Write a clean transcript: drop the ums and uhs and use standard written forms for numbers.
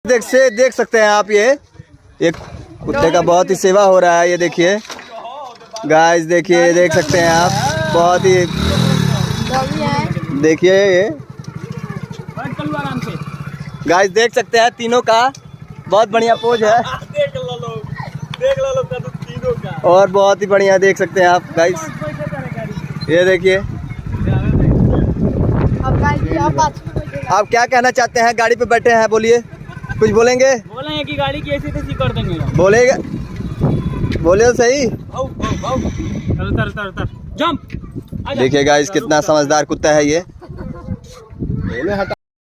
देख सकते हैं आप, ये एक कुत्ते का बहुत ही सेवा हो रहा है। ये देखिए गाइस, देखिए देख सकते हैं आप, बहुत ही देखिए ये गाइस देख सकते हैं तीनों का बहुत बढ़िया पोज है। देख लो तीनों का, और बहुत ही बढ़िया देख सकते हैं आप गाइस। ये देखिए, आप क्या कहना चाहते हैं? गाड़ी पे बैठे हैं, बोलिए, कुछ बोलेंगे? बोलेंगे कि गाड़ी की ऐसी तैसी कर देंगे। बोलेगा, बोले तो सही। जंप। देखिए गाइस कितना समझदार कुत्ता है ये।